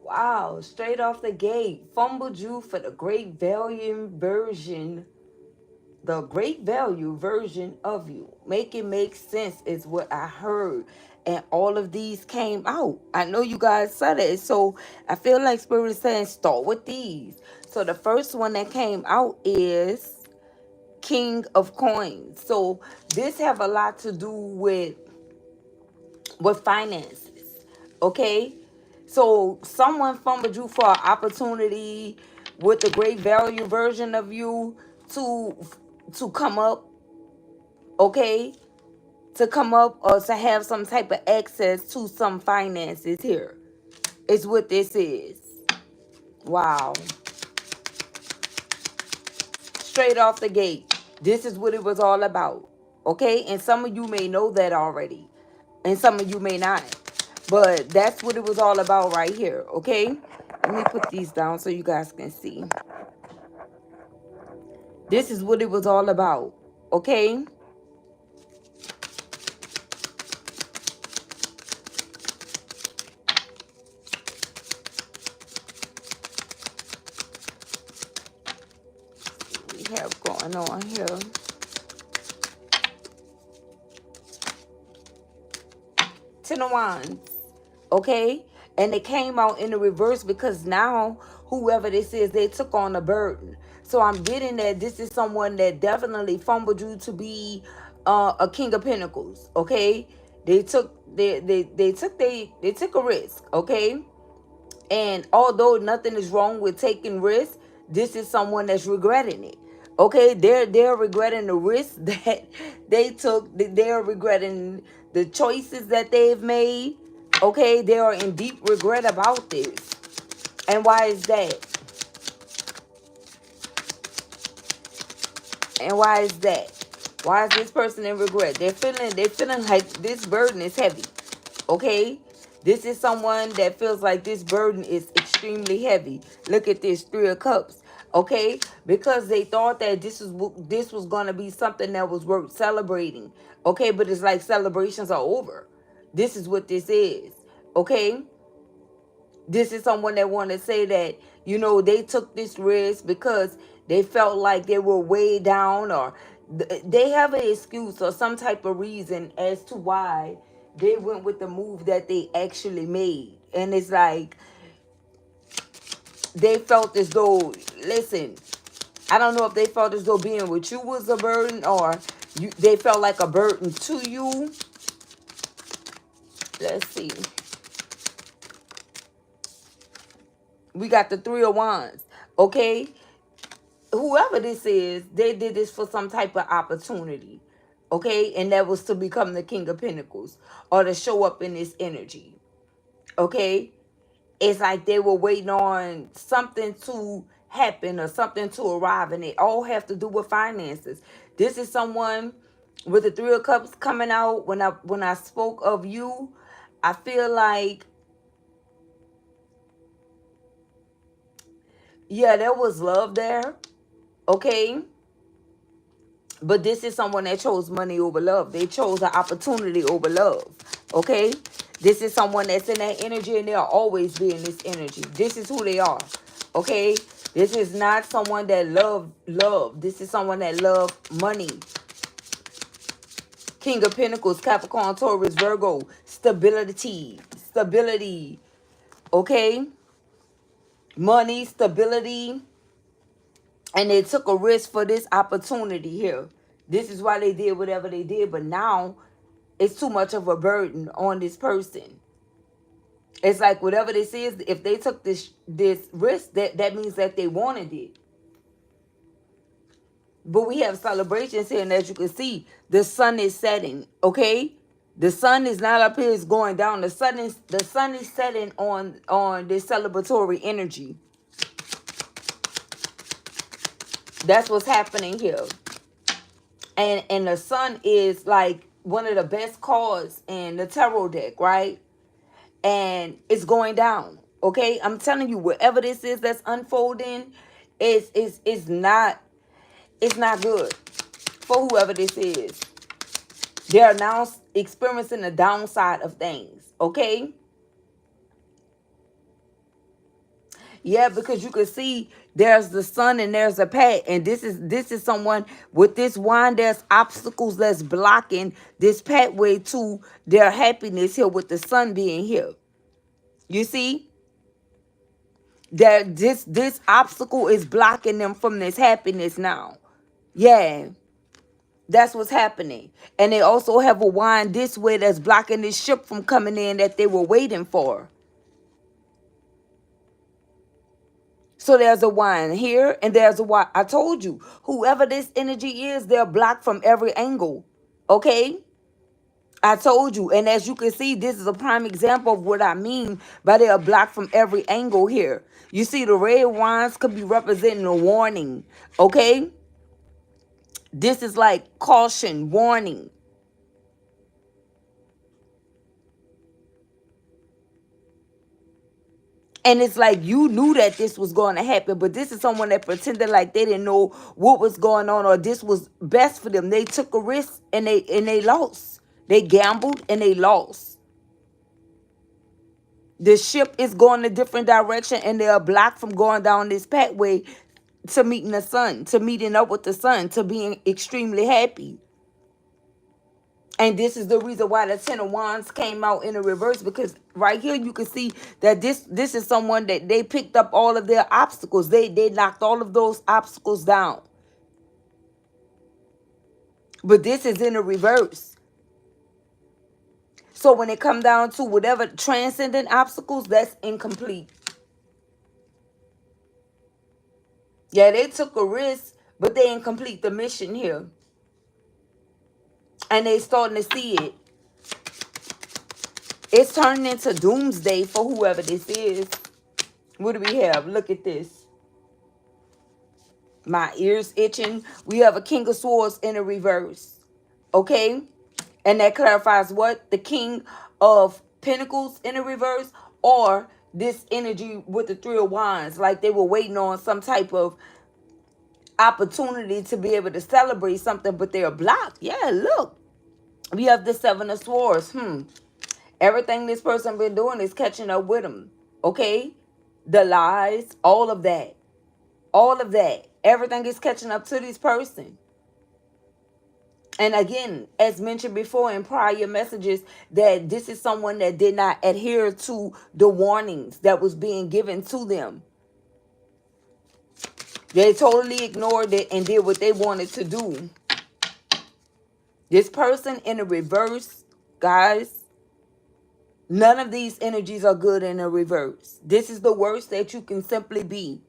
Wow, straight off the gate. Fumbled you for the great value version. The great value version of you. Make it make sense is what I heard. And all of these came out. I know you guys said it. So I feel like Spirit is saying start with these. So the first one that came out is King of Coins. So this have a lot to do with finances. Okay? So someone fumbled you for an opportunity with the great value version of you to come up, okay? To come up or to have some type of access to some finances here. Is what this is. Wow. Straight off the gate. This is what it was all about. Okay? And some of you may know that already. And some of you may not. But that's what it was all about right here. Okay? Let me put these down so you guys can see. This is what it was all about. Okay? We have going on here. Ten of Wands. Okay? And it came out in the reverse because now whoever this is, they took on a burden. So I'm getting that this is someone that definitely fumbled you to be a King of Pentacles. Okay? They took they took a risk. Okay? And although nothing is wrong with taking risks, this is someone that's regretting it. Okay, they're regretting the risks that they took. They're regretting the choices that they've made. Okay, they are in deep regret about this. And why is that? And why is that? Why is this person in regret? They're feeling like this burden is heavy. Okay? This is someone that feels like this burden is extremely heavy. Look at this, 3 of Cups. Okay? Because they thought that this was going to be something that was worth celebrating. Okay? But it's like celebrations are over. This is what this is. Okay? This is someone that want to say that, you know, they took this risk because they felt like they were way down, or they have an excuse or some type of reason as to why they went with the move that they actually made. And it's like they felt as though, listen, I don't know if they felt as though being with you was a burden, or they felt like a burden to you. Let's see. We got the 3 of Wands. Okay? Whoever this is, they did this for some type of opportunity. Okay? And that was to become the King of Pentacles, or to show up in this energy. Okay? It's like they were waiting on something to happen or something to arrive, and it all have to do with finances. This is someone with the 3 of Cups coming out. When I spoke of you, I feel like, yeah, there was love there. Okay? But this is someone that chose money over love. They chose an opportunity over love. Okay? This is someone that's in that energy, and they'll always be in this energy. This is who they are. Okay? This is not someone that love. This is someone that love money. King of Pentacles, Capricorn, Taurus, Virgo. Stability. Stability. Okay? Money, stability. And they took a risk for this opportunity here. This is why they did whatever they did. But now it's too much of a burden on this person. It's like whatever this is, if they took this risk, that means that they wanted it. But we have celebrations here, and as you can see, the sun is setting. Okay? The sun is not up here, it's going down. The sun is setting on this celebratory energy. That's what's happening here. And the sun is like one of the best cards in the tarot deck, right? And it's going down. Okay? I'm telling you, whatever this is that's unfolding, is not good for whoever this is. They're now experiencing the downside of things. Okay? Yeah, because you can see there's the sun and there's a path, and this is someone with this wand. There's obstacles that's blocking this pathway to their happiness here with the sun being here. You see that this obstacle is blocking them from this happiness now. Yeah, that's what's happening. And they also have a wand this way that's blocking this ship from coming in that they were waiting for. So there's a wine here and there's a wine. I told you, whoever this energy is, they're blocked from every angle. Okay? I told you. And as you can see, this is a prime example of what I mean by they are blocked from every angle here. You see, the red wines could be representing a warning. Okay? This is like caution, warning. And it's like you knew that this was going to happen, but this is someone that pretended like they didn't know what was going on or this was best for them. They took a risk and they lost. They gambled and they lost. The ship is going a different direction and they are blocked from going down this pathway to meeting the sun, to meeting up with the sun, to being extremely happy. And this is the reason why the Ten of Wands came out in a reverse, because right here you can see that this is someone that they picked up all of their obstacles. They knocked all of those obstacles down. But this is in a reverse. So when it come down to whatever transcendent obstacles, that's incomplete. Yeah, they took a risk, but they didn't complete the mission here. And they starting to see it. It's turning into doomsday for whoever this is. What do we have? Look at this. My ears itching. We have a King of Swords in a reverse. Okay? And that clarifies what? The King of Pentacles in a reverse, or this energy with the Three of Wands. Like they were waiting on some type of opportunity to be able to celebrate something, but they're blocked. Yeah, look. We have the Seven of Swords. Everything this person been doing is catching up with them. Okay? The lies, all of that. All of that. Everything is catching up to this person. And again, as mentioned before in prior messages, that this is someone that did not adhere to the warnings that was being given to them. They totally ignored it and did what they wanted to do. This person in a reverse, guys, none of these energies are good in a reverse. This is the worst that you can simply be.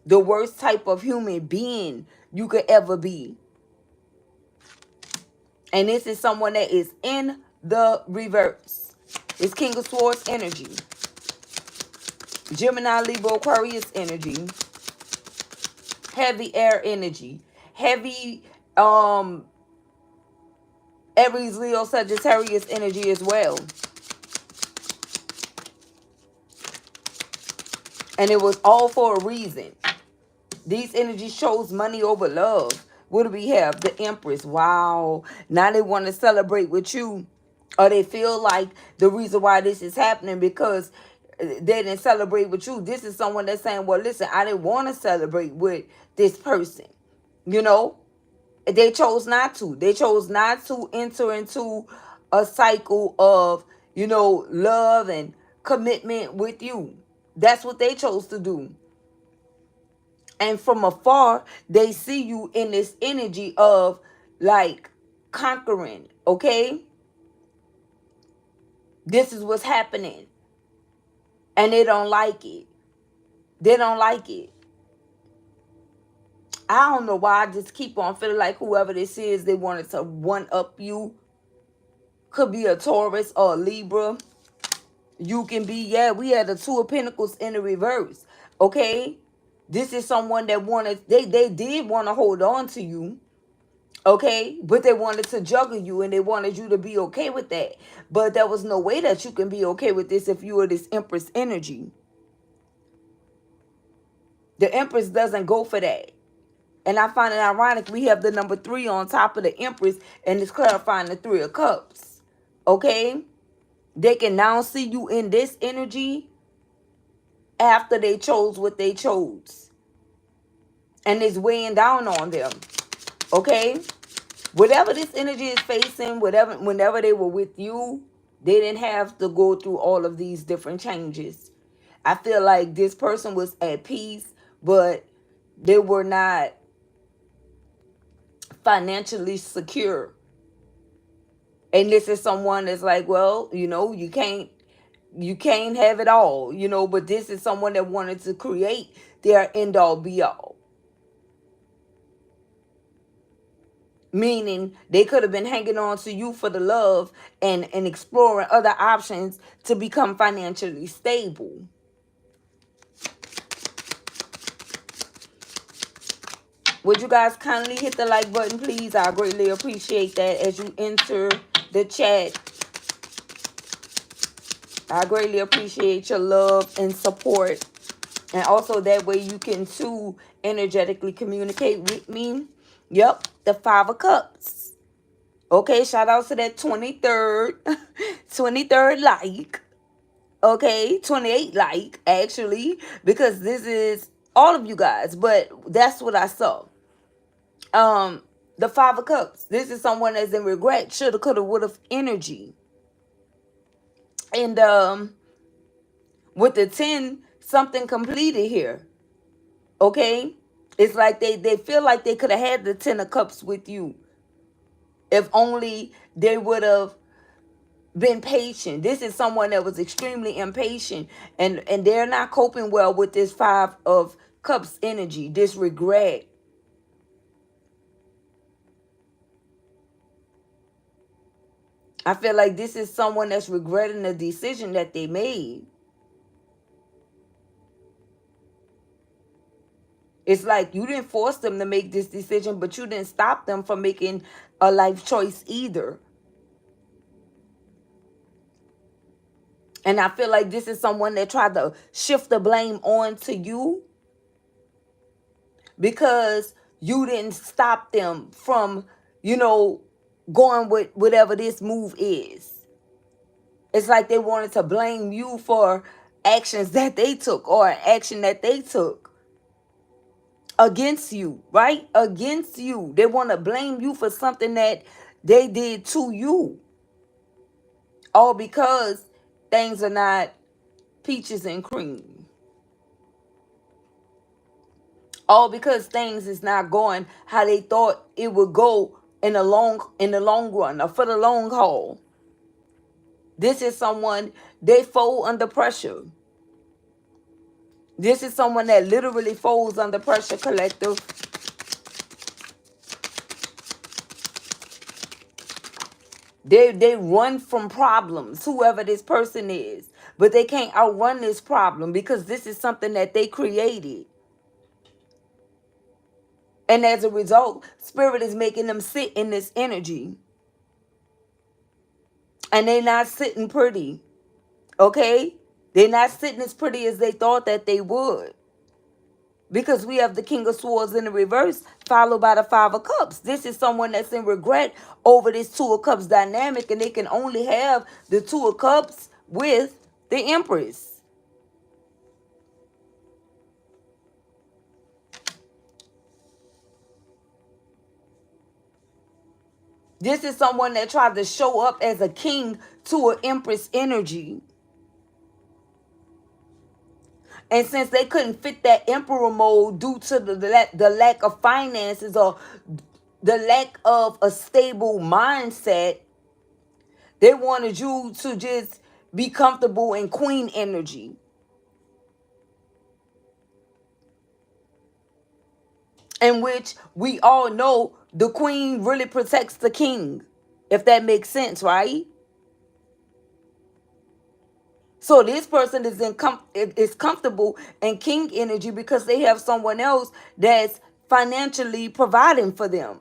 The worst type of human being you could ever be. And this is someone that is in the reverse. It's King of Swords energy. Gemini, Libra, Aquarius energy. Heavy air energy. Heavy Aries, Leo, Sagittarius energy as well. And it was all for a reason. These energies chose money over love. What do we have? The Empress. Wow. Now they want to celebrate with you. Or they feel like the reason why this is happening because they didn't celebrate with you. This is someone that's saying, well, listen, I didn't want to celebrate with this person. You know? They chose not to. They chose not to enter into a cycle of, you know, love and commitment with you. That's what they chose to do. And from afar, they see you in this energy of like conquering, okay? This is what's happening. And they don't like it. They don't like it. I don't know why I just keep on feeling like whoever this is, they wanted to one-up you. Could be a Taurus or a Libra. You can be, yeah, we had the Two of Pentacles in the reverse, okay? This is someone that wanted, they did want to hold on to you, okay? But they wanted to juggle you and they wanted you to be okay with that. But there was no way that you can be okay with this if you were this Empress energy. The Empress doesn't go for that. And I find it ironic we have the number 3 on top of the Empress and it's clarifying the 3 of Cups, okay? They can now see you in this energy after they chose what they chose. And it's weighing down on them. Okay? Whatever this energy is facing, whenever they were with you, they didn't have to go through all of these different changes. I feel like this person was at peace, but they were not financially secure. And this is someone that's like, well, you can't have it all, but this is someone that wanted to create their end all be all. Meaning they could have been hanging on to you for the love and exploring other options to become financially stable. Would you guys kindly hit the like button, please? I greatly appreciate that as you enter the chat. I greatly appreciate your love and support. And also that way you can too energetically communicate with me. Yep, the 5 of Cups. Okay, shout out to that 23rd, 23rd like. Okay, 28 like, actually, because this is all of you guys, but that's what I saw. The 5 of Cups. This is someone that's in regret, shoulda, coulda, woulda energy. And with the 10, something completed here. Okay? It's like they feel like they could have had the 10 of Cups with you. If only they would have been patient. This is someone that was extremely impatient. And they're not coping well with this 5 of Cups energy. This regret. I feel like this is someone that's regretting the decision that they made. It's like you didn't force them to make this decision, but you didn't stop them from making a life choice either. And I feel like this is someone that tried to shift the blame on to you because you didn't stop them from, going with whatever this move is. It's like they wanted to blame you for actions that they took or action that they took against you, right? Against you. They want to blame you for something that they did to you. All because things are not peaches and cream. All because things is not going how they thought it would go in the long run or for the long haul. This is someone, they fold under pressure. This is someone that literally folds under pressure, collective. They run from problems, whoever this person is. But they can't outrun this problem because this is something that they created. And as a result, Spirit is making them sit in this energy. And they're not sitting pretty. Okay? They're not sitting as pretty as they thought that they would. Because we have the King of Swords in the reverse, followed by the 5 of Cups. This is someone that's in regret over this 2 of Cups dynamic. And they can only have the 2 of Cups with the Empress. This is someone that tried to show up as a king to an Empress energy. And since they couldn't fit that emperor mode due to the lack of finances or the lack of a stable mindset, they wanted you to just be comfortable in queen energy. In which we all know the queen really protects the king. If that makes sense, right? So this person is comfortable in king energy because they have someone else that's financially providing for them.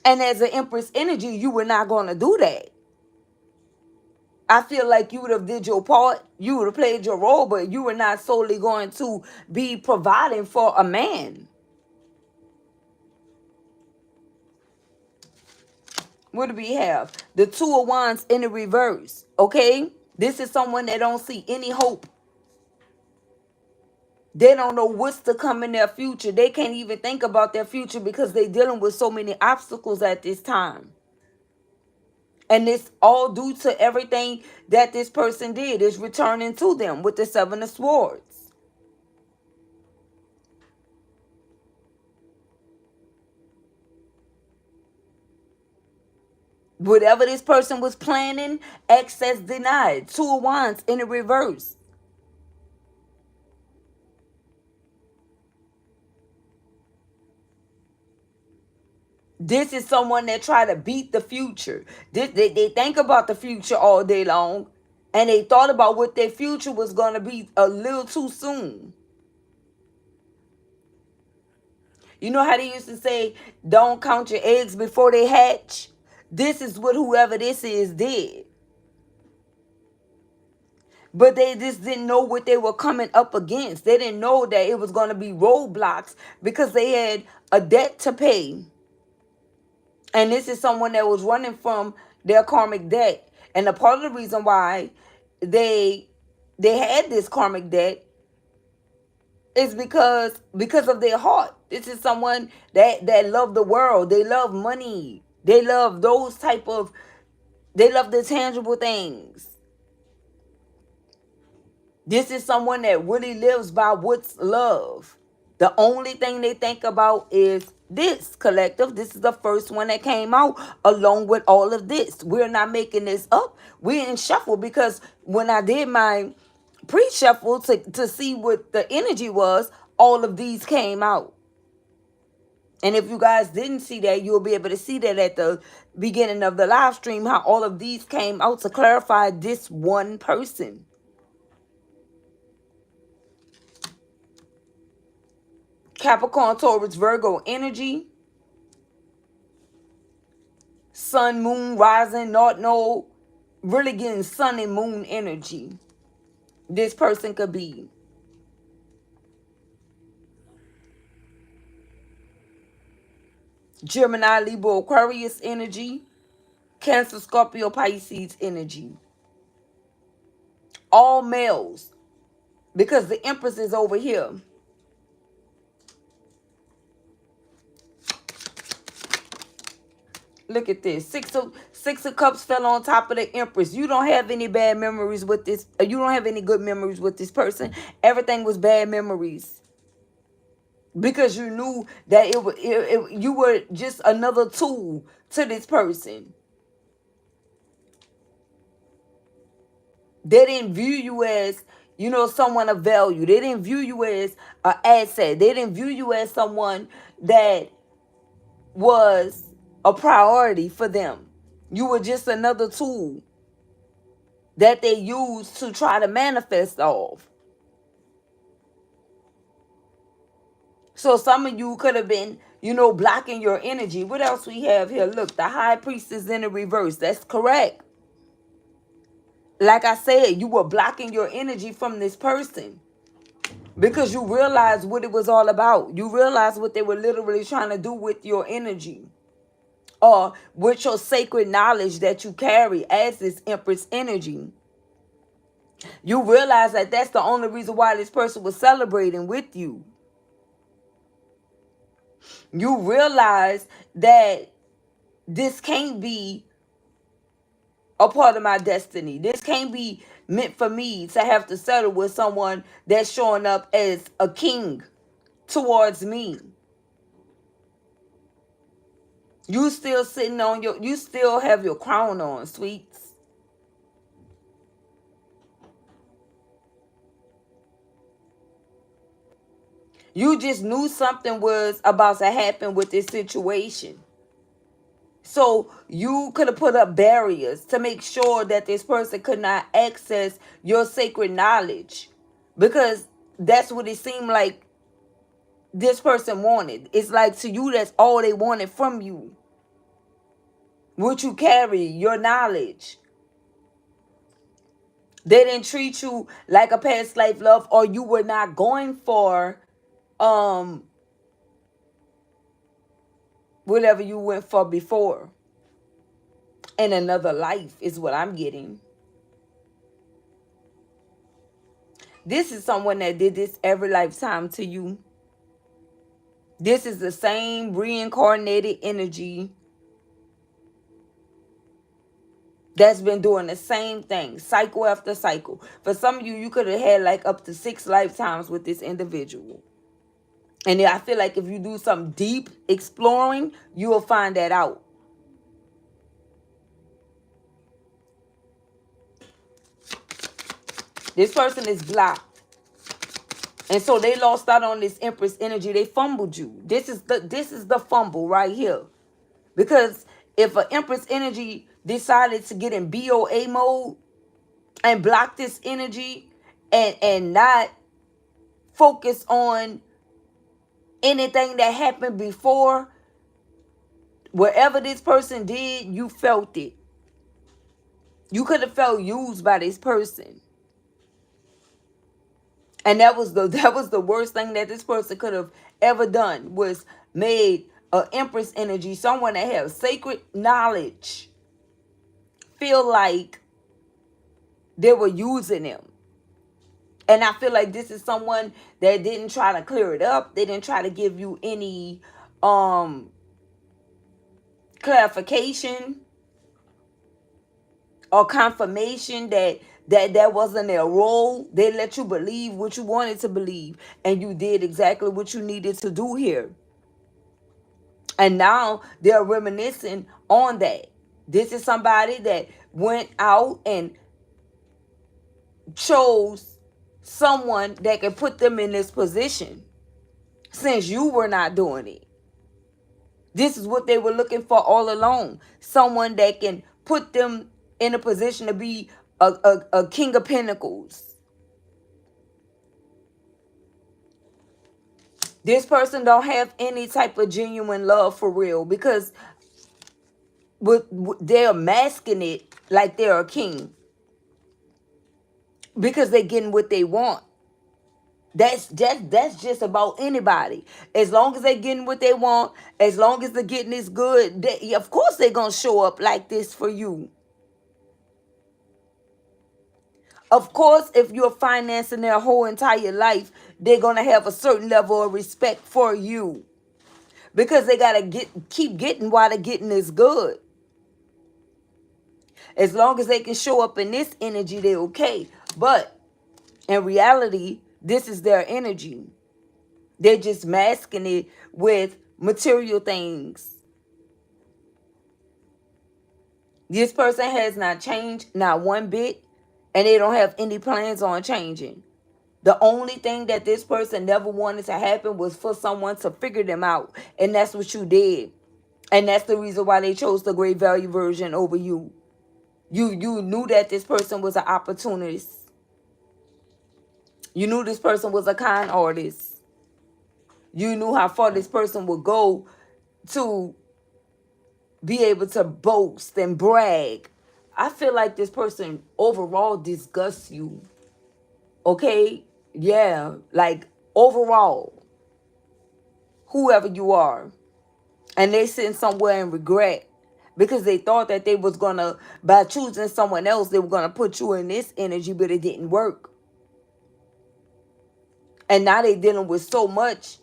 And as an Empress energy, you were not going to do that. I feel like you would have did your part. You would have played your role, but you were not solely going to be providing for a man. What do we have? The 2 of Wands in the reverse, okay? This is someone that don't see any hope They don't know what's to come in their future. They can't even think about their future because they're dealing with so many obstacles at this time. And it's all due to everything that this person did is returning to them with the Seven of Swords. Whatever this person was planning, access denied. Two of Wands in the reverse. This is someone that try to beat the future. They think about the future all day long. And they thought about what their future was going to be a little too soon. You know how they used to say, don't count your eggs before they hatch? This is what whoever this is did. But they just didn't know what they were coming up against. They didn't know that it was going to be roadblocks because they had a debt to pay. And this is someone that was running from their karmic debt. And a part of the reason why they had this karmic debt is because of their heart. This is someone that love the world. They love money. They love they love the tangible things. This is someone that really lives by what's love. The only thing they think about is this collective. This is the first one that came out along with all of this. We're not making this up. We're in shuffle because when I did my pre-shuffle to see what the energy was, all of these came out. And if you guys didn't see that, you'll be able to see that at the beginning of the live stream, how all of these came out to clarify this one person. Capricorn, Taurus, Virgo energy. Sun, moon, rising, north node. Really getting sun and moon energy. This person could be. Gemini, Libra, Aquarius energy. Cancer, Scorpio, Pisces energy. All males. Because the Empress is over here. Look at this. Six of Cups fell on top of the Empress. You don't have any bad memories with this. You don't have any good memories with this person. Everything was bad memories. Because you knew that you were just another tool to this person. They didn't view you as, someone of value. They didn't view you as an asset. They didn't view you as someone that was a priority for them. You were just another tool that they used to try to manifest off. So some of you could have been, blocking your energy. What else we have here? Look, the High Priestess in the reverse. That's correct. Like I said, you were blocking your energy from this person because you realized what it was all about. You realized what they were literally trying to do with your energy. Or with your sacred knowledge that you carry as this Empress energy. You realize that that's the only reason why this person was celebrating with you. You realize that this can't be a part of my destiny. This can't be meant for me to have to settle with someone that's showing up as a king towards me. You still sitting on you still have your crown on, sweets. You just knew something was about to happen with this situation. So you could have put up barriers to make sure that this person could not access your sacred knowledge. Because that's what it seemed like this person wanted. It's like to you, that's all they wanted from you. What you carry, your knowledge. They didn't treat you like a past life love, or you were not going for whatever you went for before. In another life is what I'm getting. This is someone that did this every lifetime to you. This is the same reincarnated energy that's been doing the same thing, cycle after cycle. For some of you, you could have had like up to 6 lifetimes with this individual. And I feel like if you do some deep exploring, you will find that out. This person is blocked. And so they lost out on this Empress energy. They fumbled you. This is the fumble right here. Because if an Empress energy decided to get in BOA mode and block this energy and not focus on anything that happened before, whatever this person did, you felt it. You could have felt used by this person. And that was the worst thing that this person could have ever done, was made an Empress energy, someone that has sacred knowledge, feel like they were using them. And I feel like this is someone that didn't try to clear it up. They didn't try to give you any clarification or confirmation that wasn't their role. They let you believe what you wanted to believe, and you did exactly what you needed to do here. And now they're reminiscing on that. This is somebody that went out and chose someone that can put them in this position since you were not doing it. This is what they were looking for all along. Someone that can put them in a position to be a king of pentacles. This person don't have any type of genuine love for real, because they're masking it like they're a king, because they're getting what they want. That's just about anybody. As long as they're getting what they want, as long as they're getting this good, of course they're gonna show up like this for you. Of course, if you're financing their whole entire life, they're gonna have a certain level of respect for you, because they gotta keep getting while they're getting this good. As long as they can show up in this energy, they're okay. But in reality, this is their energy. They're just masking it with material things. This person has not changed, not one bit, and they don't have any plans on changing. The only thing that this person never wanted to happen was for someone to figure them out. And that's what you did. And that's the reason why they chose the great value version over you. You knew that this person was an opportunist. You knew this person was a con artist. You knew how far this person would go to be able to boast and brag. I feel like this person overall disgusts you. Okay? Yeah, like overall, whoever you are. And they sitting somewhere in regret, because they thought that they was gonna, by choosing someone else, they were gonna put you in this energy, but it didn't work. And now they dealing with so much,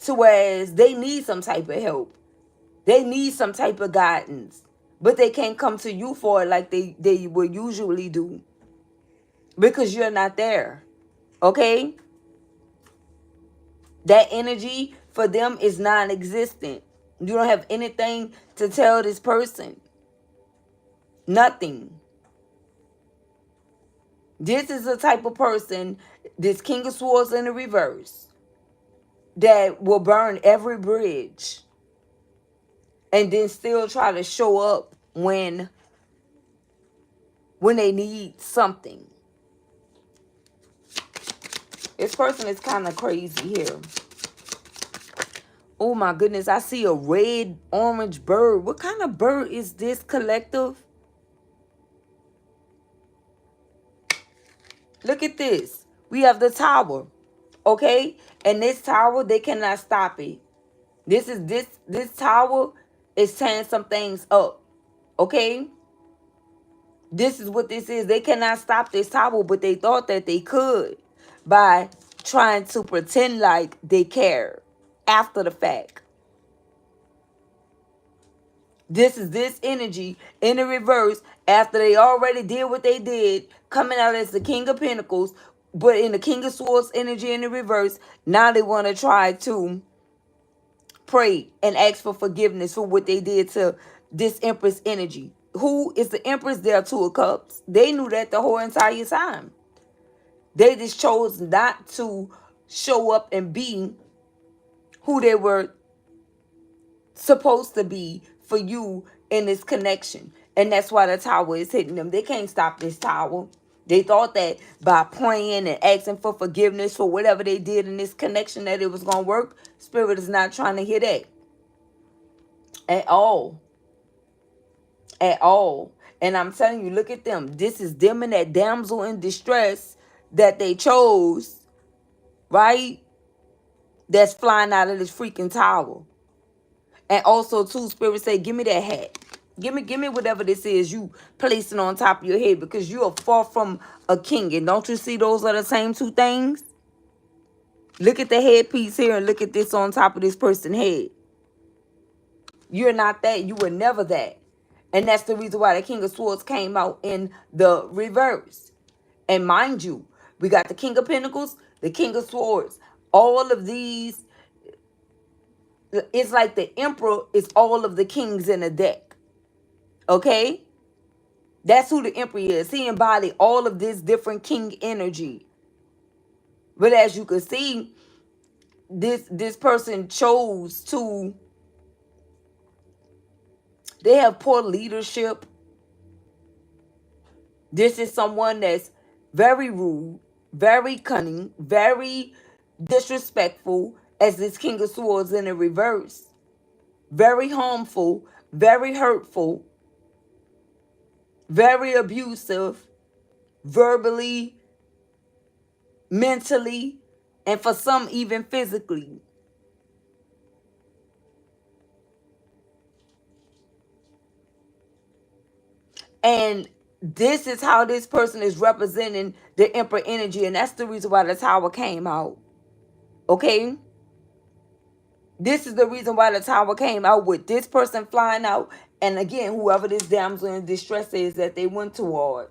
to whereas they need some type of help. They need some type of guidance. But they can't come to you for it like they would usually do, because you're not there. Okay? That energy for them is non-existent. You don't have anything to tell this person. Nothing. This is the type of person, this King of Swords in the reverse, that will burn every bridge and then still try to show up when they need something. This person is kind of crazy here. Oh my goodness, I see a red orange bird. What kind of bird is this, collective? Look at this. We have the tower. Okay? And this tower, they cannot stop it. This tower is tearing some things up. Okay? This is what this is. They cannot stop this tower, but they thought that they could by trying to pretend like they care after the fact. This is this energy in the reverse after they already did what they did, coming out as the King of Pentacles, but in the King of Swords energy in the reverse. Now they want to try to pray and ask for forgiveness for what they did to this Empress energy. Who is the Empress? They are Two of Cups. They knew that the whole entire time. They just chose not to show up and be who they were supposed to be for you in this connection. And that's why the tower is hitting them. They can't stop this tower. They thought that by praying and asking for forgiveness for whatever they did in this connection that it was going to work. Spirit is not trying to hear that at all. At all. And I'm telling you, look at them. This is them and that damsel in distress that they chose, right? That's flying out of this freaking tower. And also, too, Spirit say, give me that hat. Give me whatever this is you placing on top of your head, because you are far from a king. And don't you see those are the same two things? Look at the headpiece here and look at this on top of this person's head. You're not that. You were never that. And that's the reason why the King of Swords came out in the reverse. And mind you, we got the King of Pentacles, the King of Swords. All of these, it's like the Emperor is all of the kings in a deck. Okay? That's who the Emperor is. He embodied all of this different king energy. But as you can see, this person chose to, they have poor leadership. This is someone that's very rude, very cunning, very disrespectful, as this King of Swords in the reverse. Very harmful, very hurtful, very abusive, verbally, mentally, and for some even physically. And this is how this person is representing the Emperor energy. And that's the reason why the tower came out. Okay? This is the reason why the tower came out with this person flying out. And again, whoever this damsel in distress is that they went towards.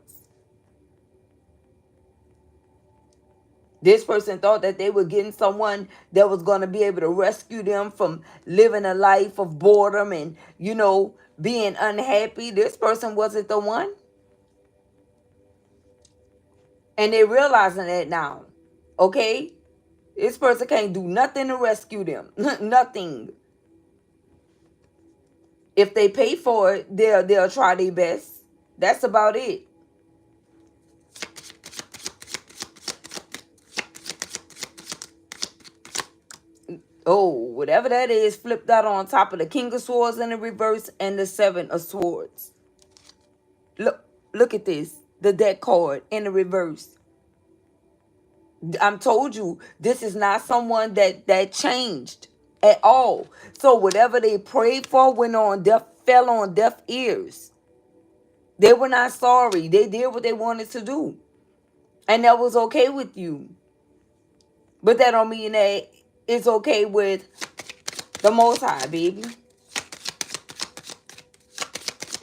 This person thought that they were getting someone that was going to be able to rescue them from living a life of boredom and, you know, being unhappy. This person wasn't the one. And they're realizing that now. Okay? This person can't do nothing to rescue them. Nothing. If they pay for it, they'll try their best. That's about it. Oh, whatever that is, flipped out on top of the King of Swords in the reverse and the Seven of Swords. Look at this. The deck card in the reverse. I'm told you, this is not someone that changed at all. So whatever they prayed for fell on deaf ears. They were not sorry. They did what they wanted to do. And that was okay with you. But that don't mean that it's okay with the Most High, baby.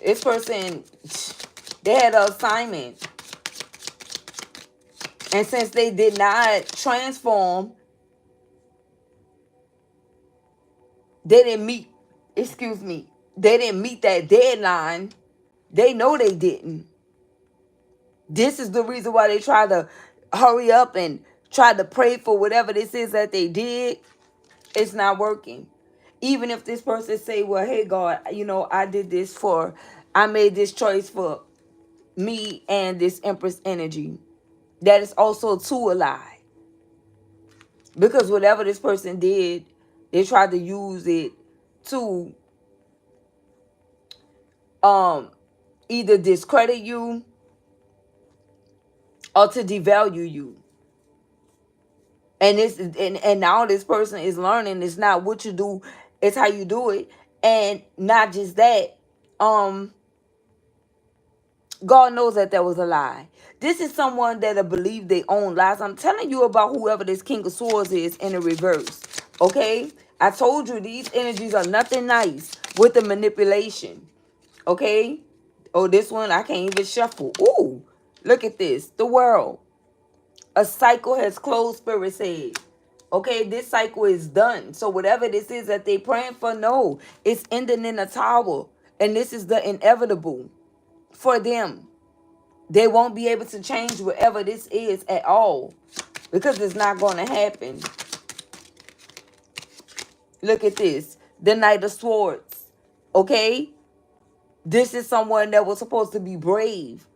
This person, they had an assignment. And since they did not transform, they didn't meet that deadline. They know they didn't. This is the reason why they try to hurry up and try to pray for whatever this is that they did. It's not working. Even if this person say, well, hey, God, you know, I made this choice for me and this Empress energy. That is also too a lie. Because whatever this person did, they tried to use it to either discredit you or to devalue you. And now this person is learning it's not what you do, it's how you do it. And not just that, God knows that that was a lie. This is someone that'll believe they own lies. I'm telling you about whoever this King of Swords is in the reverse. Okay? I told you these energies are nothing nice with the manipulation. Okay? Oh, this one I can't even shuffle. Ooh, look at this. The world. A cycle has closed, Spirit said. Okay, this cycle is done. So whatever this is that they praying for, no, it's ending in a tower. And this is the inevitable for them. They won't be able to change whatever this is at all because it's not going to happen. Look at this. The Knight of Swords. Okay? This is someone that was supposed to be brave.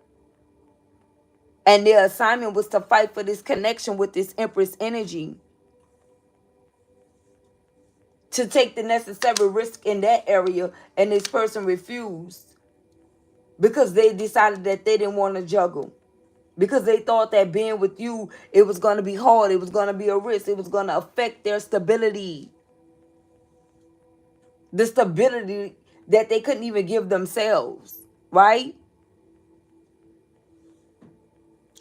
And their assignment was to fight for this connection with this Empress energy. To take the necessary risk in that area. And this person refused. Because they decided that they didn't want to juggle. Because they thought that being with you, it was going to be hard. It was going to be a risk. It was going to affect their stability. The stability that they couldn't even give themselves. Right?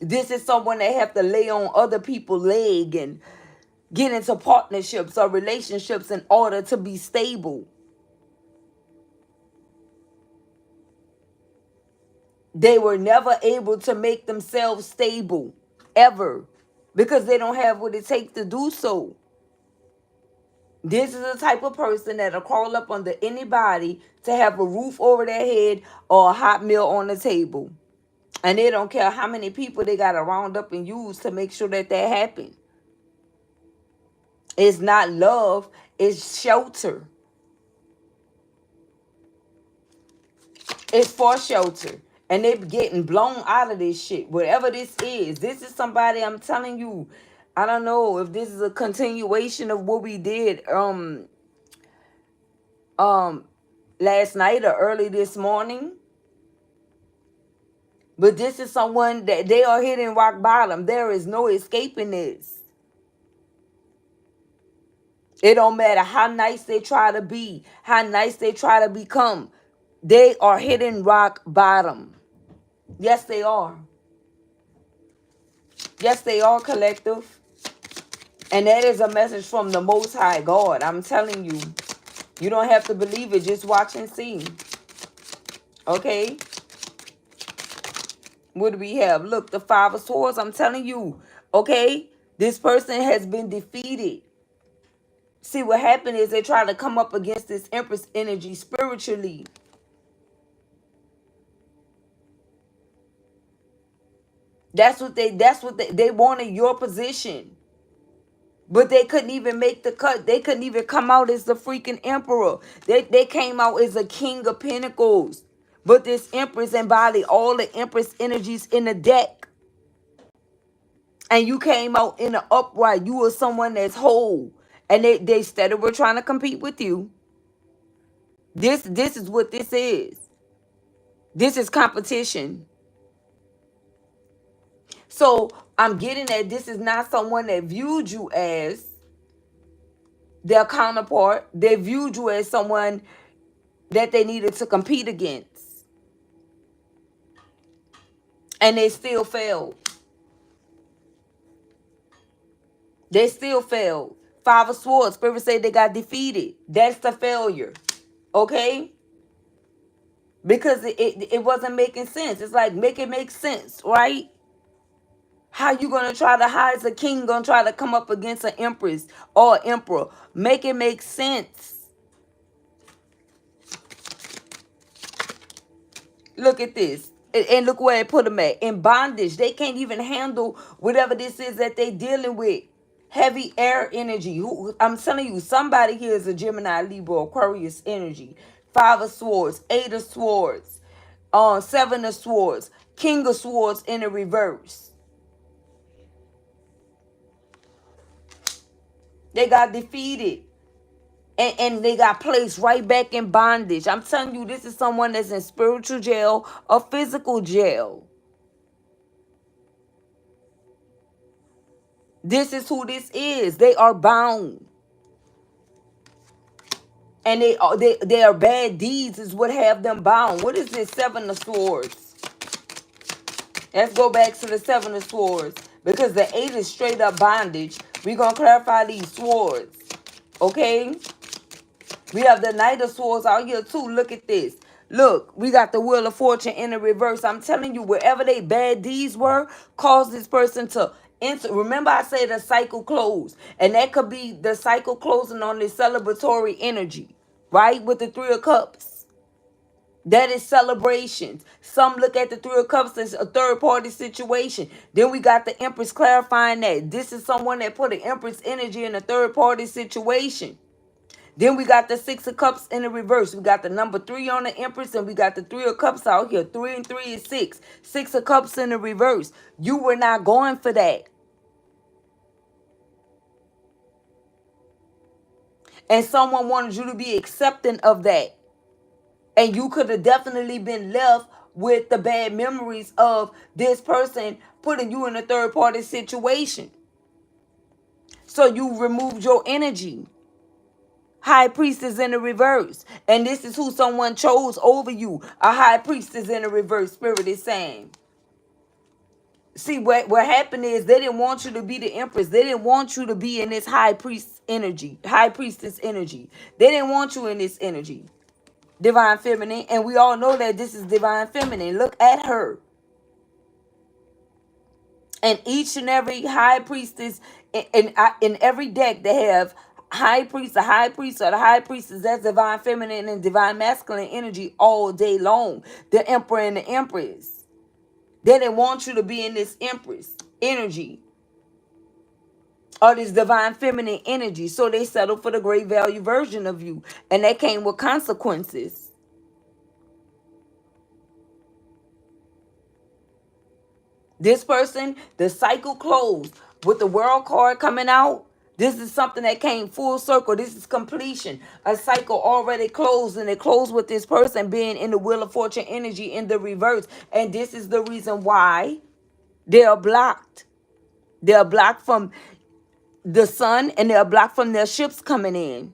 This is someone that have to lay on other people's leg and get into partnerships or relationships in order to be stable. They were never able to make themselves stable. Ever. Because they don't have what it takes to do so. This is the type of person that'll crawl up under anybody to have a roof over their head or a hot meal on the table. And they don't care how many people they got to round up and use to make sure that that happens. It's not love, it's shelter. It's for shelter. And they're getting blown out of this shit. Whatever this is somebody, I'm telling you, I don't know if this is a continuation of what we did last night or early this morning. But this is someone that they are hitting rock bottom. There is no escaping this. It don't matter how nice they try to be, how nice they try to become. They are hitting rock bottom. Yes, they are. Yes, they are, collective. And that is a message from the Most High God. I'm telling you. You don't have to believe it. Just watch and see. Okay? What do we have? Look, the Five of Swords. I'm telling you. Okay? This person has been defeated. See, what happened is they try to come up against this Empress energy spiritually. That's what they wanted, your position. But they couldn't even make the cut. They couldn't even come out as the freaking emperor. They came out as a king of pentacles. But this Empress embodied all the Empress energies in the deck. And you came out in the upright. You were someone that's whole. And they instead of were trying to compete with you. This is what this is. This is competition. So I'm getting that this is not someone that viewed you as their counterpart. They viewed you as someone that they needed to compete against. And they still failed. They still failed. Five of Swords. Spirit say they got defeated. That's the failure. Okay? Because it wasn't making sense. It's like, make it make sense, right? How you going to try to hide as a king going to try to come up against an empress or emperor? Make it make sense. Look at this. And look where it put them at. In bondage. They can't even handle whatever this is that they dealing with. Heavy air energy. I'm telling you, somebody here is a Gemini, Libra, Aquarius energy. Five of Swords. Eight of Swords. Seven of Swords. King of Swords in the reverse. They got defeated. And they got placed right back in bondage. I'm telling you, this is someone that's in spiritual jail or physical jail. This is who this is. They are bound. And they are bad deeds is what have them bound. What is this? Seven of Swords. Let's go back to the Seven of Swords, because the 8 is straight up bondage. We're going to clarify these swords. Okay? We have the Knight of Swords out here too. Look at this. Look, we got the Wheel of Fortune in the reverse. I'm telling you, wherever they bad deeds were, caused this person to enter. Remember I said the cycle closed. And that could be the cycle closing on this celebratory energy. Right? With the Three of Cups. That is celebrations. Some look at the Three of Cups as a third party situation. Then we got the Empress clarifying that this is someone that put an Empress energy in a third party situation. Then we got the Six of Cups in the reverse. We got the number 3 on the Empress, and we got the Three of Cups out here. 3 and 3 is 6. 6 of Cups in the reverse. You were not going for that. And someone wanted you to be accepting of that. And you could have definitely been left with the bad memories of this person putting you in a third party situation. So you removed your energy. High priestess in the reverse. And this is who someone chose over you. A high priestess in the reverse. Spirit is saying. See, what happened is they didn't want you to be the Empress. They didn't want you to be in this high priest energy. High priestess energy. They didn't want you in this energy. Divine feminine. And we all know that this is divine feminine. Look at her. And each and every high priestess in every deck they have high priest, a high priest, or the high priestess. That's divine feminine and divine masculine energy all day long. The emperor and the empress. They didn't want you to be in this empress energy or this divine feminine energy. So they settled for the great value version of you. And that came with consequences. This person, the cycle closed with the world card coming out. This is something that came full circle. This is completion. A cycle already closed, and it closed with this person being in the Wheel of Fortune energy in the reverse. And this is the reason why they are blocked. They are blocked from the sun, and they are blocked from their ships coming in.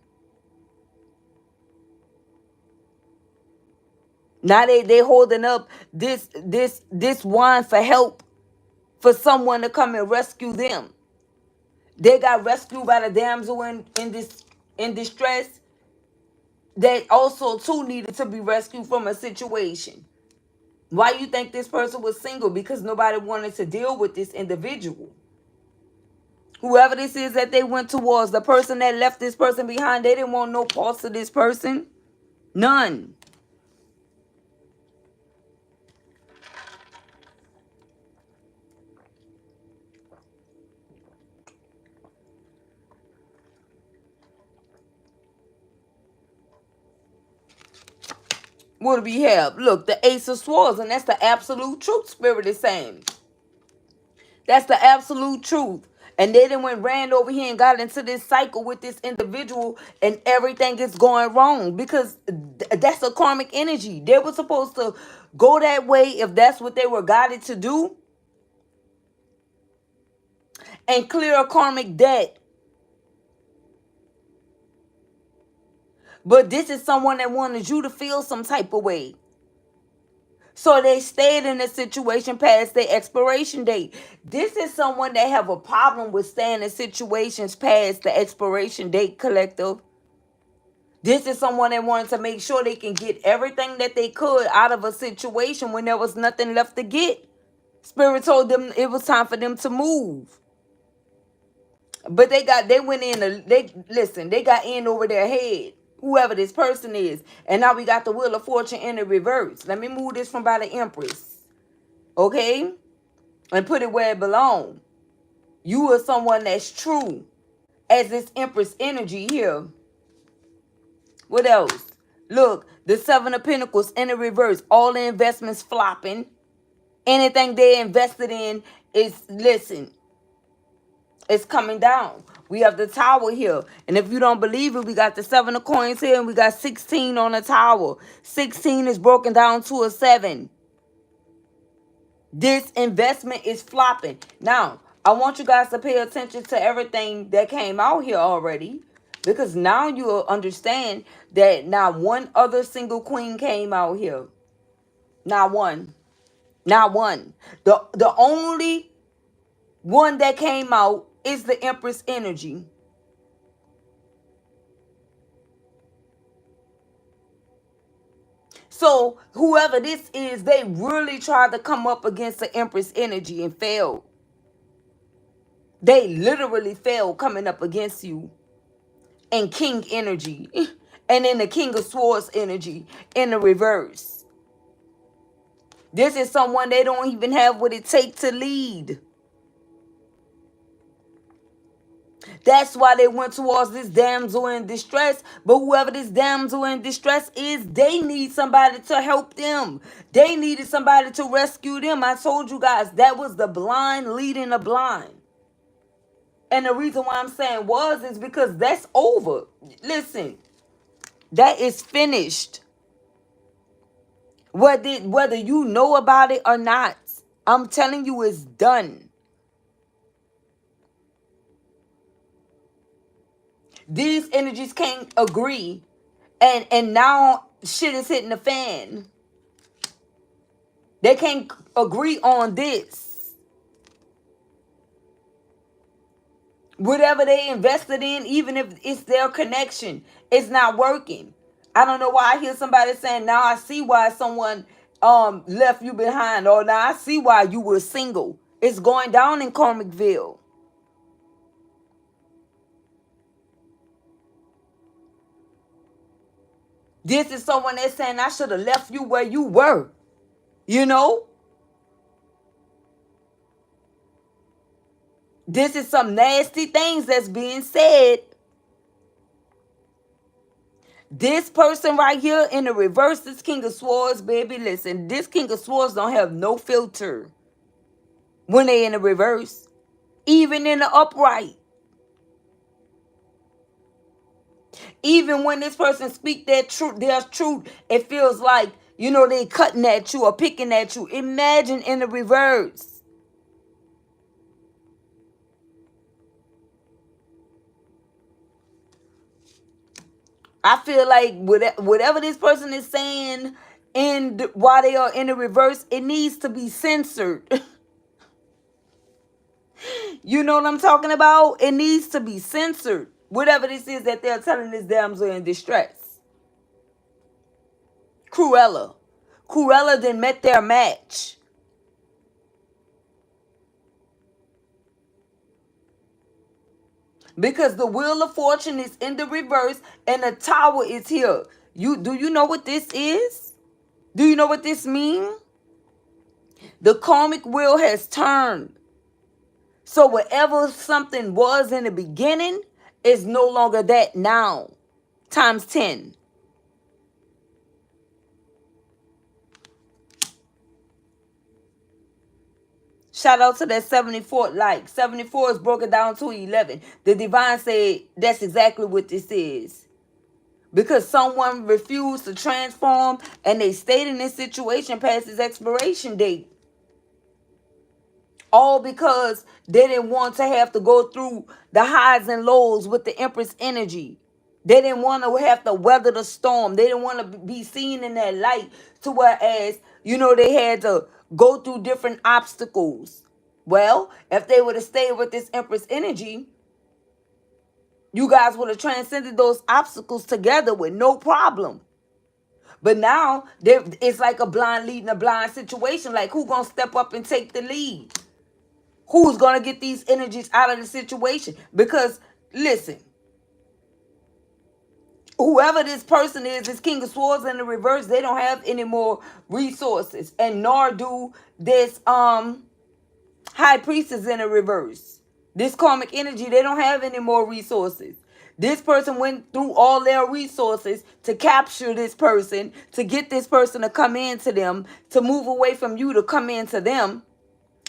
Now they holding up this wand for help, for someone to come and rescue them. They got rescued by the damsel in distress that also too needed to be rescued from a situation. Why you think this person was single? Because nobody wanted to deal with this individual. Whoever this is that they went towards, the person that left this person behind, they didn't want no parts of this person. None. What do we have? Look, the Ace of Swords, and that's the absolute truth. Spirit is saying. That's the absolute truth. And they then ran over here and got into this cycle with this individual, and everything is going wrong because that's a karmic energy. They were supposed to go that way if that's what they were guided to do, and clear a karmic debt. But this is someone that wanted you to feel some type of way. So they stayed in the situation past their expiration date. This is someone that have a problem with staying in situations past the expiration date, collective. This is someone that wanted to make sure they can get everything that they could out of a situation when there was nothing left to get. Spirit told them it was time for them to move. But they got in over their head. Whoever this person is. And now we got the Wheel of Fortune in the reverse. Let me move this from by the Empress. Okay? And put it where it belongs. You are someone that's true. As this Empress energy here. What else? Look, the Seven of Pentacles in the reverse. All the investments flopping. Anything they invested in is, listen, it's coming down. We have the Tower here. And if you don't believe it, we got the 7 of coins here, and we got 16 on the Tower. 16 is broken down to a 7. This investment is flopping. Now, I want you guys to pay attention to everything that came out here already. Because now you'll understand that not one other single queen came out here. Not one. Not one. The only one that came out is the Empress energy. So whoever this is, they really tried to come up against the Empress energy and failed. They literally failed coming up against you. And King energy. And then the King of Swords energy in the reverse. This is someone they don't even have what it takes to lead. That's why they went towards this damsel in distress. But whoever this damsel in distress is, they need somebody to help them. They needed somebody to rescue them. I told you guys that was the blind leading the blind. And the reason why I'm saying was is because that's over. Listen, that is finished. Whether you know about it or not, I'm telling you it's done. These energies can't agree, and now shit is hitting the fan. They can't agree on this. Whatever they invested in, even if it's their connection, it's not working. I don't know why I hear somebody saying, now I see why someone left you behind, or now I see why you were single. It's going down in Karmicville. This is someone that's saying, I should have left you where you were. You know? This is some nasty things that's being said. This person right here in the reverse, this King of Swords, baby, listen, this King of Swords don't have no filter when they in the reverse, even in the upright. Even when this person speak their truth, it feels like, you know, they cutting at you or picking at you. Imagine in the reverse. I feel like whatever this person is saying while they are in the reverse, it needs to be censored. You know what I'm talking about? It needs to be censored. Whatever this is that they're telling this damsel in distress. Cruella. Cruella then met their match. Because the Wheel of Fortune is in the reverse and the Tower is here. Do you know what this is? Do you know what this means? The karmic wheel has turned. So whatever something was in the beginning is no longer that now. Times 10. Shout out to that 74 like. 74 is broken down to 11. The divine said that's exactly what this is. Because someone refused to transform and they stayed in this situation past its expiration date. All because they didn't want to have to go through the highs and lows with the Empress energy. They didn't want to have to weather the storm. They didn't want to be seen in that light to whereas, you know, they had to go through different obstacles. Well, if they would have stayed with this Empress energy, you guys would have transcended those obstacles together with no problem. But now, it's like a blind leading a blind situation. Like, who's going to step up and take the lead? Who's going to get these energies out of the situation? Because, listen, whoever this person is, this King of Swords in the reverse, they don't have any more resources. And nor do this High Priestess in the reverse. This karmic energy, they don't have any more resources. This person went through all their resources to capture this person, to get this person to come into them, to move away from you to come into them.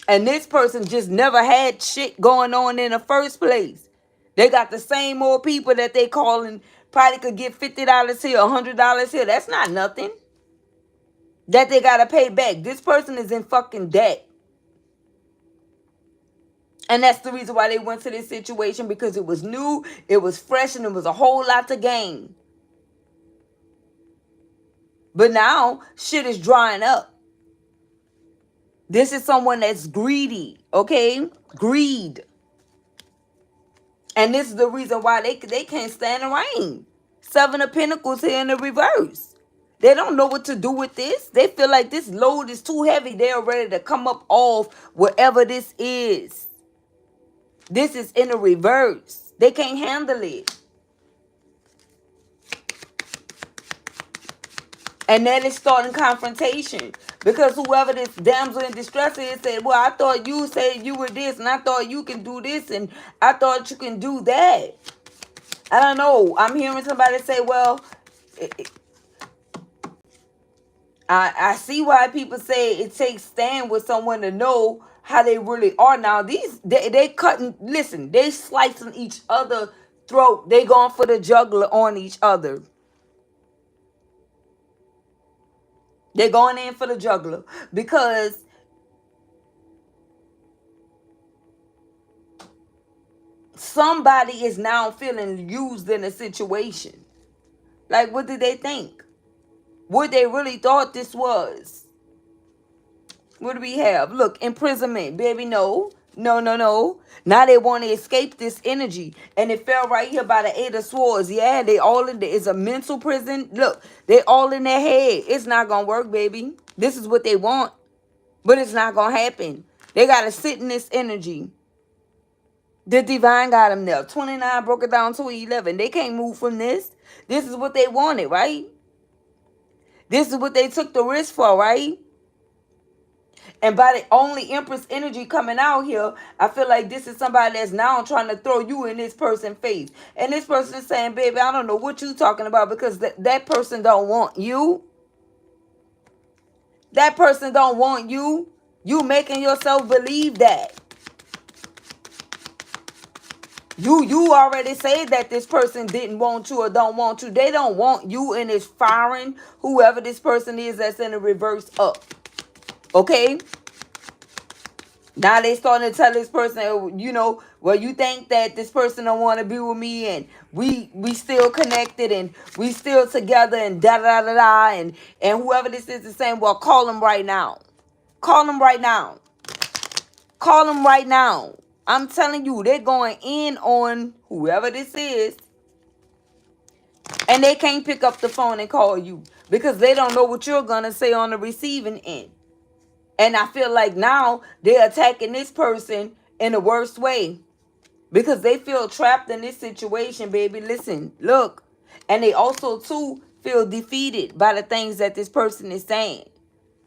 And this person just never had shit going on in the first place. They got the same old people that they calling, probably could get $50 here, $100 here. That's not nothing that they got to pay back. This person is in fucking debt. And that's the reason why they went to this situation, because it was new, it was fresh, and it was a whole lot to gain. But now, shit is drying up. This is someone that's greedy, okay? Greed. And this is the reason why they can't stand the rain. Seven of Pentacles here in the reverse. They don't know what to do with this. They feel like this load is too heavy. They're ready to come up off whatever this is. This is in the reverse. They can't handle it. And then it's starting confrontation. Because whoever this damsel in distress is said, well, I thought you said you were this, and I thought you can do this, and I thought you can do that. I don't know. I'm hearing somebody say, well, I see why people say it takes stand with someone to know how they really are. Now, they cutting, listen, they slicing each other throat. They going for the jugular on each other. They're going in for the jugular because somebody is now feeling used in a situation. Like, what did they think? What they really thought this was? What do we have? Look, imprisonment, baby, no. No, no, no. Now they want to escape this energy. And it fell right here by the Eight of Swords. Yeah, they all in there. It's a mental prison. Look, they all in their head. It's not going to work, baby. This is what they want. But it's not going to happen. They got to sit in this energy. The divine got them there. 29 broke it down to 11. They can't move from this. This is what they wanted, right? This is what they took the risk for, right? And by the only Empress energy coming out here, I feel like this is somebody that's now trying to throw you in this person's face. And this person is saying, baby, I don't know what you're talking about because that person don't want you. That person don't want you. You making yourself believe that. You already said that this person didn't want you or don't want you. They don't want you, and it's firing whoever this person is that's in the reverse up. Okay? Now they starting to tell this person, you know, well, you think that this person don't want to be with me, and we still connected, and we still together, and da-da-da-da, and whoever this is saying, well, call them right now. Call them right now. Call them right now. I'm telling you, they're going in on whoever this is, and they can't pick up the phone and call you because they don't know what you're going to say on the receiving end. And I feel like now they're attacking this person in the worst way because they feel trapped in this situation, baby. Listen, look. And they also, too, feel defeated by the things that this person is saying.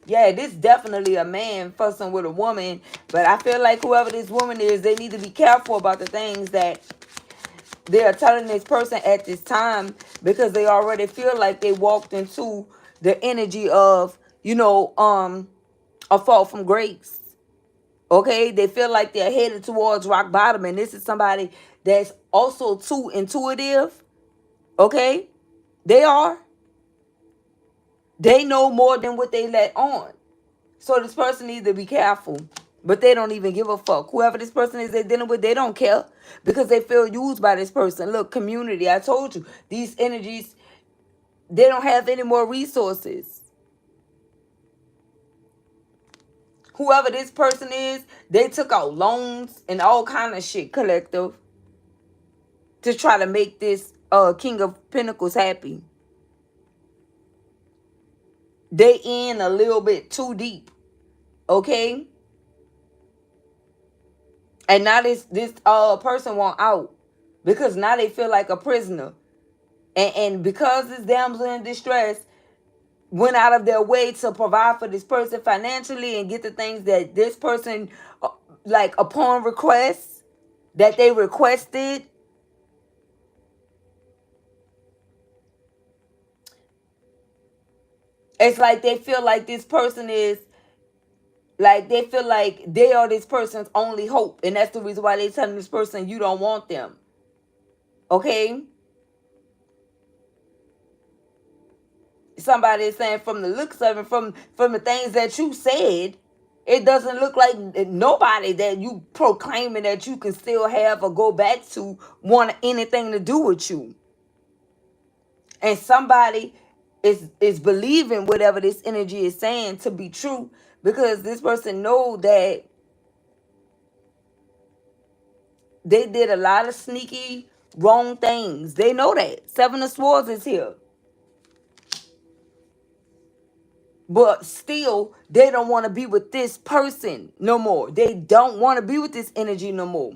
Yeah, this definitely a man fussing with a woman. But I feel like whoever this woman is, they need to be careful about the things that they are telling this person at this time because they already feel like they walked into the energy of, you know, a fall from grace. Okay? They feel like they're headed towards rock bottom. And this is somebody that's also too intuitive. Okay? They are. They know more than what they let on. So this person needs to be careful. But they don't even give a fuck. Whoever this person is they're dealing with, they don't care. Because they feel used by this person. Look, community, I told you. These energies, they don't have any more resources. Whoever this person is, they took out loans and all kind of shit, collective, to try to make this King of Pentacles happy. They in a little bit too deep. Okay? And now this person want out. Because now they feel like a prisoner. And because this damsel in distress went out of their way to provide for this person financially and get the things that this person, like upon request, that they requested. It's like they feel like this person is, like they feel like they are this person's only hope. And that's the reason why they telling this person you don't want them. Okay? Somebody is saying from the looks of it, from the things that you said, it doesn't look like nobody that you proclaiming that you can still have or go back to want anything to do with you. And somebody is believing whatever this energy is saying to be true Because this person know that they did a lot of sneaky wrong things. They know that. Seven of Swords is here. But still, they don't want to be with this person no more. They don't want to be with this energy no more.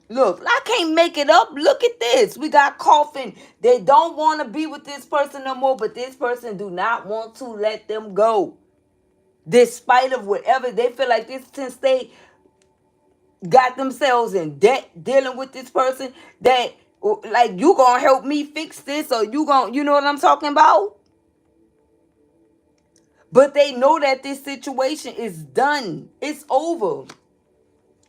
Look, I can't make it up. Look at this. We got Coffin. They don't want to be with this person no more, but this person do not want to let them go. Despite of whatever they feel like this, since they got themselves in debt dealing with this person, that like you gonna help me fix this, or you gonna, you know what I'm talking about? But they know that this situation is done. It's over.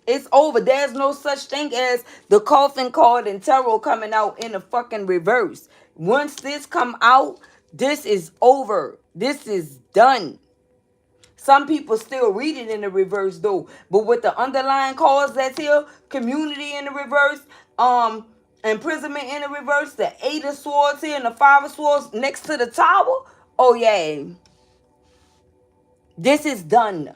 It's over. There's no such thing as the coffin card and tarot coming out in the fucking reverse. Once this come out, this is over. This is done. Some people still read it in the reverse though. But with the underlying cause that's here, community in the reverse, imprisonment in the reverse, the Eight of Swords here and the Five of Swords next to the Tower. Oh yeah. This is done.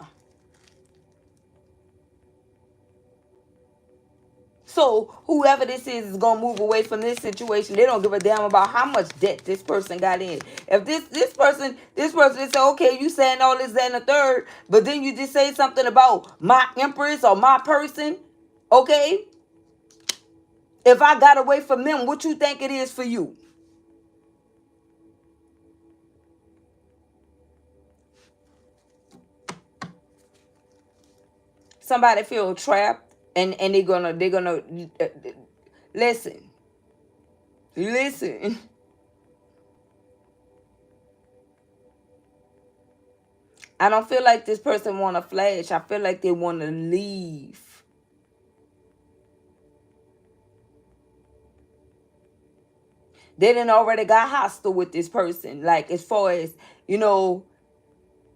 So whoever this is going to move away from this situation. They don't give a damn about how much debt this person got in. If this person say, okay, you saying all this, that, and the third, but then you just say something about my Empress or my person, okay? If I got away from them, what you think it is for you? Somebody feel trapped. And they're gonna listen. I don't feel like this person want to flash. I feel like they want to leave. They done already got hostile with this person. Like as far as, you know,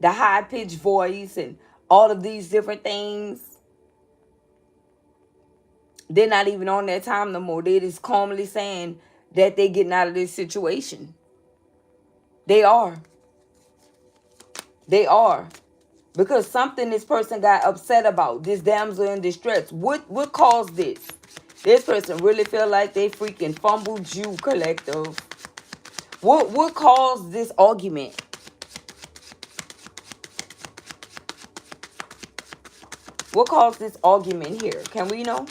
the high-pitched voice and all of these different things. They're not even on that time no more. They're just calmly saying that they're getting out of this situation. They are. They are. Because something this person got upset about. This damsel in distress. What caused this? This person really feel like they freaking fumbled you, collective. What caused this argument? What caused this argument here? Can we know?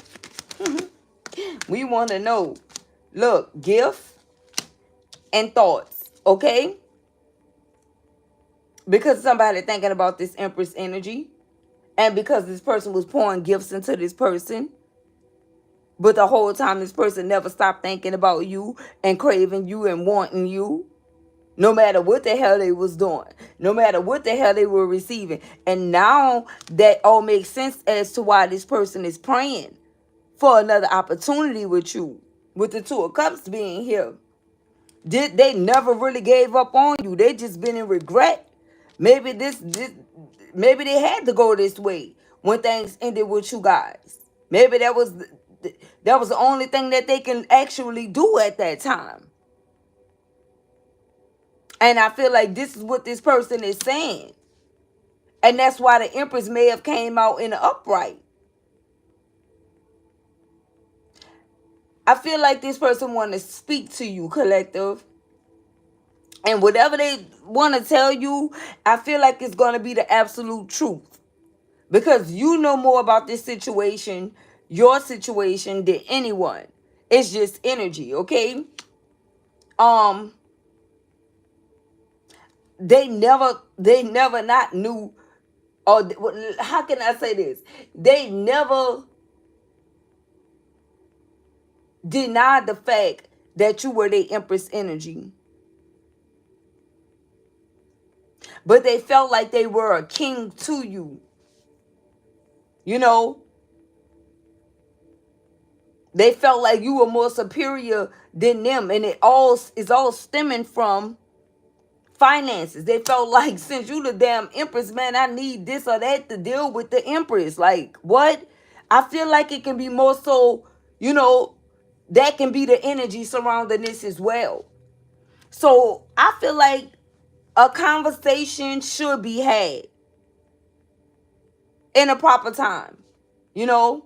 We want to know. Look, gift and thoughts, okay? Because somebody thinking about this Empress energy, and because this person was pouring gifts into this person, but the whole time this person never stopped thinking about you and craving you and wanting you, no matter what the hell they was doing, no matter what the hell they were receiving. And now that all makes sense as to why this person is praying for another opportunity with you, with the Two of Cups being here. They never really gave up on you. They just been in regret. Maybe maybe they had to go this way when things ended with you guys. Maybe that was the only thing that they can actually do at that time. And I feel like this is what this person is saying. And that's why the Empress may have came out in the upright. I feel like this person want to speak to you, collective. And whatever they want to tell you, I feel like it's going to be the absolute truth. Because you know more about this situation, your situation, than anyone. It's just energy, okay? They never not knew, or how can I say this? They never denied the fact that you were the Empress energy. But they felt like they were a king to you. You know? They felt like you were more superior than them. And it all is all stemming from finances. They felt like, since you the damn Empress, man, I need this or that to deal with the Empress. Like, what? I feel like it can be more so, you know, that can be the energy surrounding this as well. So I feel like a conversation should be had in a proper time, you know,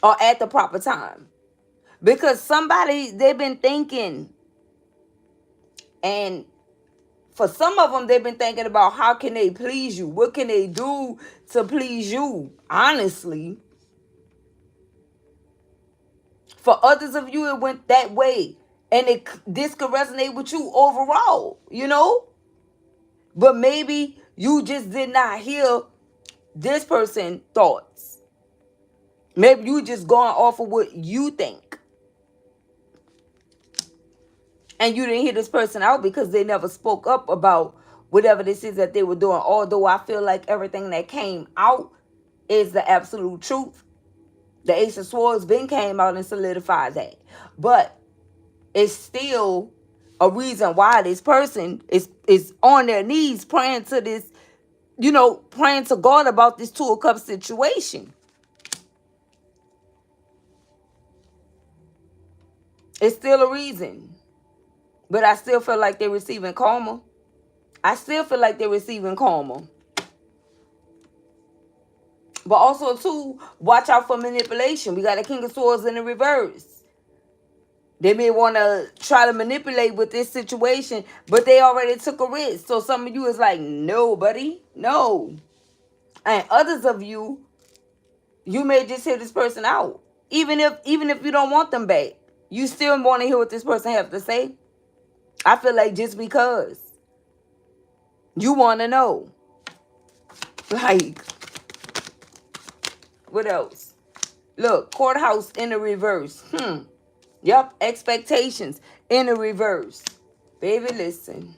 or at the proper time. Because somebody, they've been thinking, and for some of them, they've been thinking about how can they please you? What can they do to please you? Honestly. For others of you, it went that way. And this could resonate with you overall, you know? But maybe you just did not hear this person's thoughts. Maybe you just going off of what you think. And you didn't hear this person out because they never spoke up about whatever this is that they were doing. Although I feel like everything that came out is the absolute truth. The Ace of Swords then came out and solidified that. But it's still a reason why this person is on their knees praying to this, you know, praying to God about this Two of Cups situation. It's still a reason. But I still feel like they're receiving karma. I still feel like they're receiving karma. But also, too, watch out for manipulation. We got a King of Swords in the reverse. They may want to try to manipulate with this situation, but they already took a risk. So some of you is like, no, buddy, no. And others of you, you may just hear this person out. Even if you don't want them back, you still want to hear what this person have to say. I feel like just because you want to know. Like, what else? Look, courthouse in the reverse. Yep, expectations in the reverse. Baby, listen.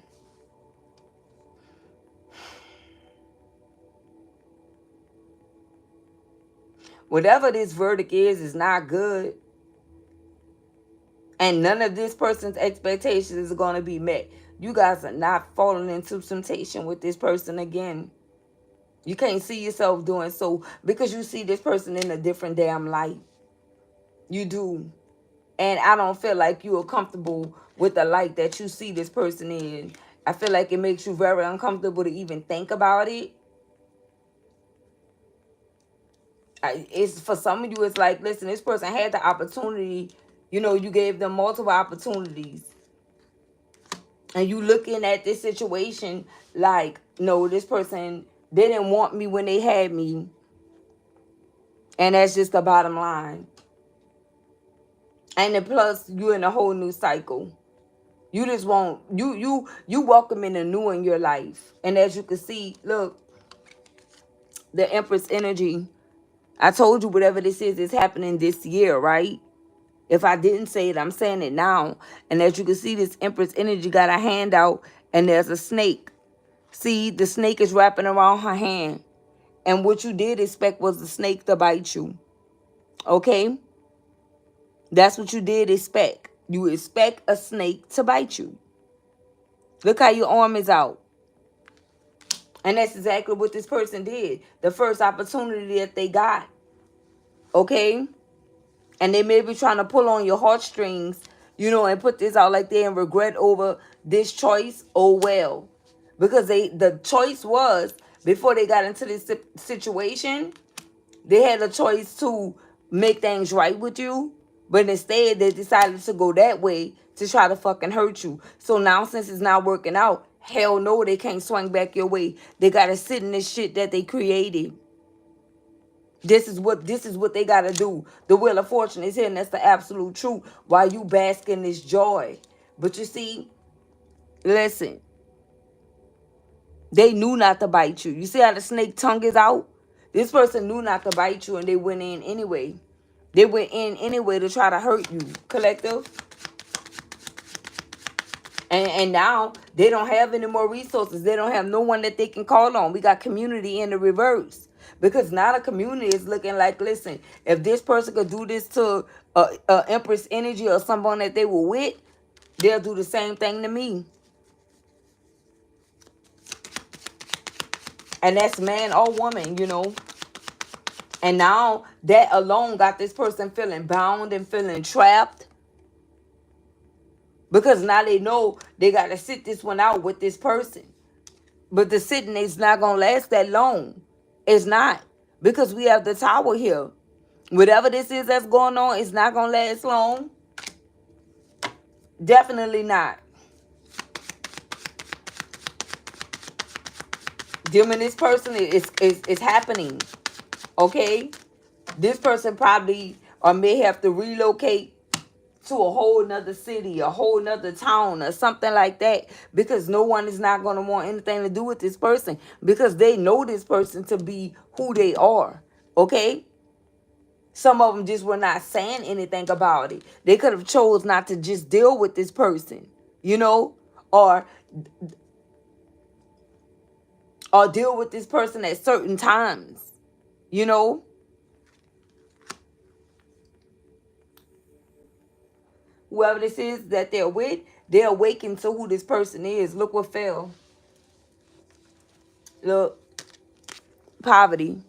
Whatever this verdict is not good. And none of this person's expectations are going to be met. You guys are not falling into temptation with this person again. You can't see yourself doing so because you see this person in a different damn light. You do. And I don't feel like you are comfortable with the light that you see this person in. I feel like it makes you very uncomfortable to even think about it. It's for some of you, it's like, listen, this person had the opportunity. You know, you gave them multiple opportunities. And you looking at this situation like, no, this person didn't want me when they had me. And that's just the bottom line. And then plus, you're in a whole new cycle. You just want, you welcome in a new in your life. And as you can see, look, the Empress energy. I told you whatever this is happening this year, right? If I didn't say it, I'm saying it now. And as you can see, this Empress energy got a hand out and there's a snake. See, the snake is wrapping around her hand. And what you did expect was the snake to bite you. Okay? That's what you did expect. You expect a snake to bite you. Look how your arm is out. And that's exactly what this person did. The first opportunity that they got. Okay? And they may be trying to pull on your heartstrings, you know, and put this out like they in regret over this choice. Oh, well. Because the choice was, before they got into this situation, they had a choice to make things right with you. But instead, they decided to go that way to try to fucking hurt you. So now, since it's not working out, hell no, they can't swing back your way. They got to sit in this shit that they created. This is what they got to do. The Wheel of Fortune is here, and that's the absolute truth. While you bask in this joy. But you see, listen. They knew not to bite you. You see how the snake tongue is out? This person knew not to bite you, and they went in anyway. They went in anyway to try to hurt you, collective. And now they don't have any more resources. They don't have no one that they can call on. We got community in the reverse. Because now the community is looking like, listen, if this person could do this to Empress energy or someone that they were with, they'll do the same thing to me. And that's man or woman, you know. And now that alone got this person feeling bound and feeling trapped. Because now they know they got to sit this one out with this person. But the sitting is not going to last that long. It's not. Because we have the Tower here. Whatever this is that's going on, it's not going to last long. Definitely not. Them and this person is happening. Okay? This person probably or may have to relocate to a whole nother city, a whole nother town or something like that, because no one is not going to want anything to do with this person because they know this person to be who they are. Okay? Some of them just were not saying anything about it. They could have chose not to just deal with this person, you know, or deal with this person at certain times, you know. Whoever this is that they're with, they're awakened to who this person is. Look what fell. Look, poverty.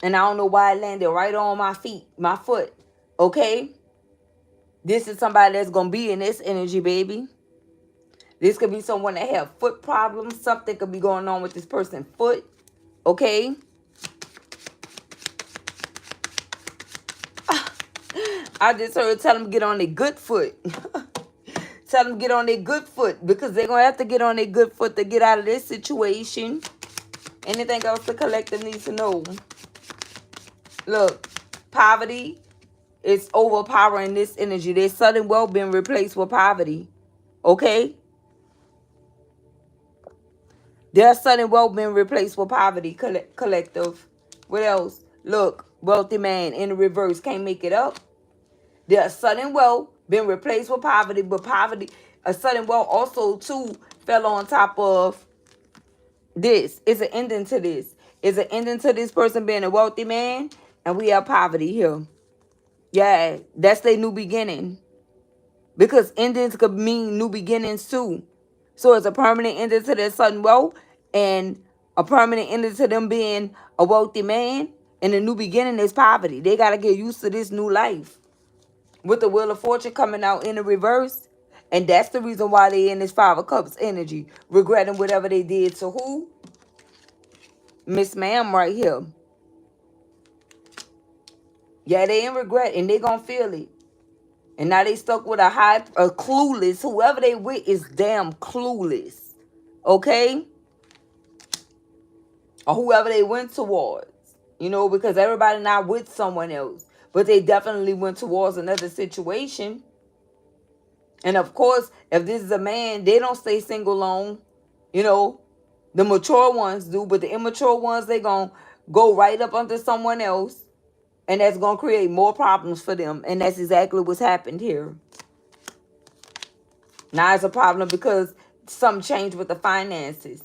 And I don't know why it landed right on my feet, my foot. Okay? This is somebody that's going to be in this energy, baby. This could be someone that have foot problems. Something could be going on with this person's foot. Okay? I just heard tell them get on their good foot. Tell them get on their good foot because they're going to have to get on their good foot to get out of this situation. Anything else the collective needs to know? Look, poverty is overpowering this energy. Their sudden wealth being replaced with poverty. Okay? Their sudden wealth being replaced with poverty, collective. What else? Look, wealthy man in the reverse can't make it up. Their sudden wealth been replaced with poverty, but poverty, a sudden wealth also too fell on top of this. It's an ending to this. It's an ending to this person being a wealthy man, and we have poverty here. Yeah, that's their new beginning. Because endings could mean new beginnings too. So it's a permanent ending to their sudden wealth and a permanent ending to them being a wealthy man. And the new beginning is poverty. They got to get used to this new life. With the Wheel of Fortune coming out in the reverse. And that's the reason why they in this Five of Cups energy. Regretting whatever they did to who? Miss Ma'am right here. Yeah, they in regret and they gonna feel it. And now they stuck with a clueless. Whoever they with is damn clueless. Okay? Or whoever they went towards. You know, because everybody not with someone else. But they definitely went towards another situation. And of course, if this is a man, they don't stay single long. You know, the mature ones do. But the immature ones, they going to go right up under someone else. And that's going to create more problems for them. And that's exactly what's happened here. Now it's a problem because something changed with the finances.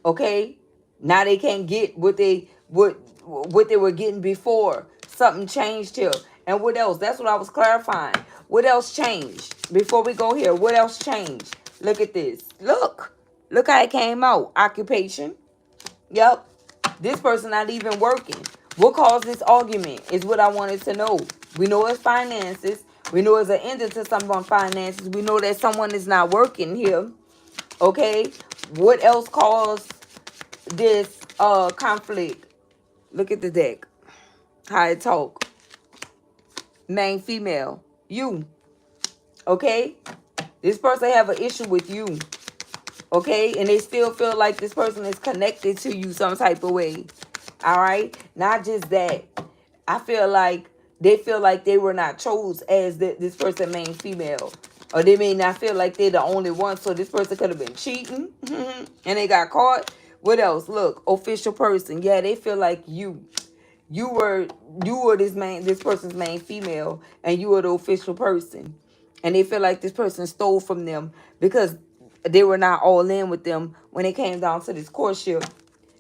Okay? Now they can't get what they were getting before. Something changed here. And what else? That's what I was clarifying. What else changed? Before we go here, what else changed? Look at this. Look. Look how it came out. Occupation. Yep. This person not even working. What caused this argument is what I wanted to know. We know it's finances. We know it's an ending to someone's finances. We know that someone is not working here. Okay? What else caused this conflict? Look at the deck. How it talk. Main female. You. Okay? This person have an issue with you. Okay? And they still feel like this person is connected to you some type of way. Alright? Not just that. I feel like they feel like they were not chose as this person main female. Or they may not feel like they're the only one. So this person could have been cheating. And they got caught. What else? Look. Official person. Yeah, they feel like you were this person's main female. And you were the official person. And they feel like this person stole from them. Because they were not all in with them when it came down to this courtship.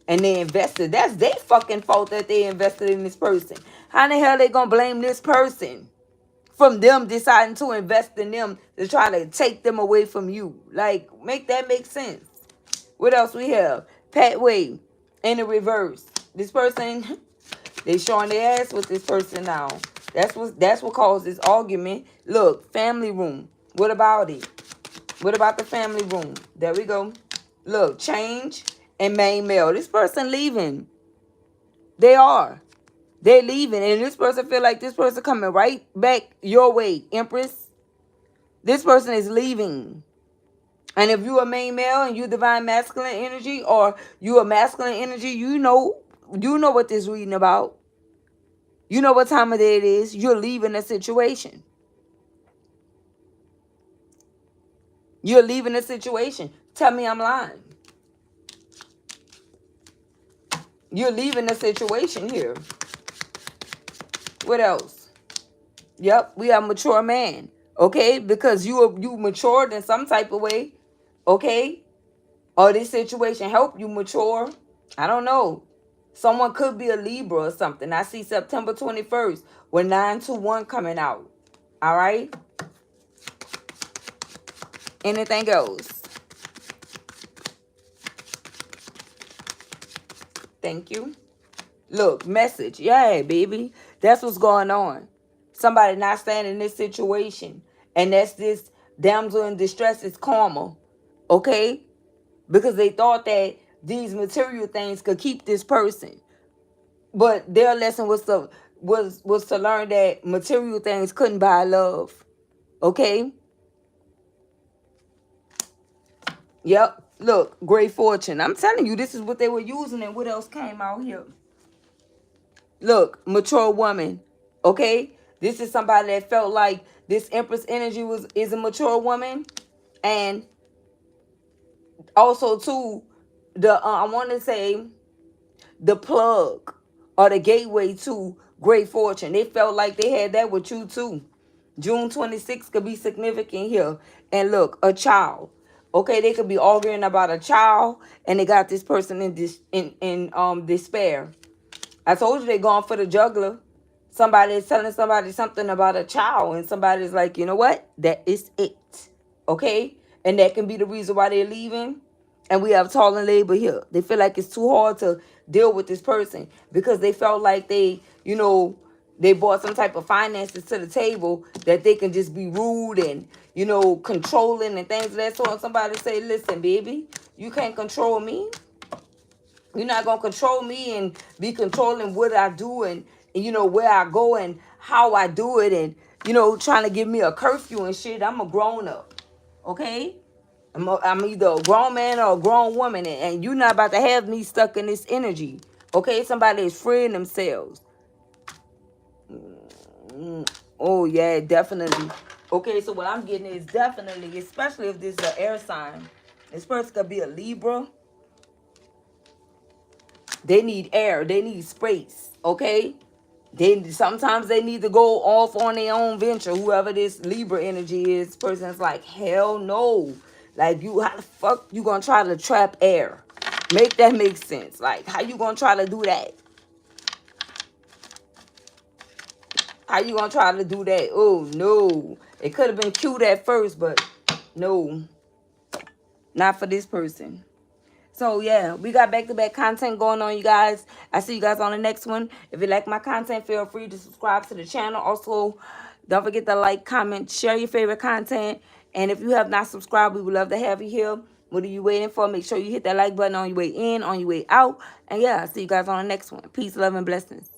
And they invested. That's their fucking fault that they invested in this person. How the hell they gonna blame this person from them deciding to invest in them to try to take them away from you? Like, make that make sense. What else we have? Pat Way in the reverse. This person, they showing their ass with this person now. That's what caused this argument. Look, family room. What about it? What about the family room? There we go. Look, change and main male. This person leaving. They are. They're leaving. And this person feel like this person coming right back your way, Empress. This person is leaving. And if you a main male and you divine masculine energy, or you a masculine energy, you know what this reading about. You know what time of day it is. You're leaving a situation. You're leaving a situation. Tell me I'm lying. You're leaving a situation here. What else? Yep, we are mature man. Okay, because you matured in some type of way. Okay, or this situation helped you mature. I don't know. Someone could be a Libra or something. I see September 21st with 921 coming out. All right. Anything else? Thank you. Look, message. Yeah, baby. That's what's going on. Somebody not standing in this situation. And that's this damsel in distress is karma. Okay? Because they thought that these material things could keep this person. But their lesson was to learn that material things couldn't buy love. Okay? Yep. Look, great fortune. I'm telling you, this is what they were using, and what else came out here? Look, mature woman. Okay? This is somebody that felt like this Empress energy is a mature woman. And also too, I want to say the plug or the gateway to great fortune. They felt like they had that with you too. June 26th could be significant here. And look, a child. Okay, they could be arguing about a child, and they got this person in despair. I told you they going for the juggler. Somebody is telling somebody something about a child, and somebody's like, you know what? That is it. Okay? And that can be the reason why they're leaving. And we have tall and labor here. They feel like it's too hard to deal with this person because they felt like they brought some type of finances to the table that they can just be rude and, controlling and things of that sort. And somebody say, listen, baby, you can't control me. You're not going to control me and be controlling what I do and where I go and how I do it and, trying to give me a curfew and shit. I'm a grown up. Okay? I'm either a grown man or a grown woman, and you're not about to have me stuck in this energy. Okay? Somebody is freeing themselves. Oh, yeah, definitely. Okay, so what I'm getting is definitely, especially if this is an air sign, this person could be a Libra. They need air. They need space. Okay? Sometimes they need to go off on their own venture. Whoever this Libra energy is, person's like, hell no. Like, how the fuck you gonna try to trap air? Make that make sense. Like, how you gonna try to do that? How you gonna try to do that? Oh, no. It could have been cute at first, but no. Not for this person. So, yeah, we got back-to-back content going on, you guys. I see you guys on the next one. If you like my content, feel free to subscribe to the channel. Also, don't forget to like, comment, share your favorite content. And if you have not subscribed, we would love to have you here. What are you waiting for? Make sure you hit that like button on your way in, on your way out. And, yeah, I'll see you guys on the next one. Peace, love, and blessings.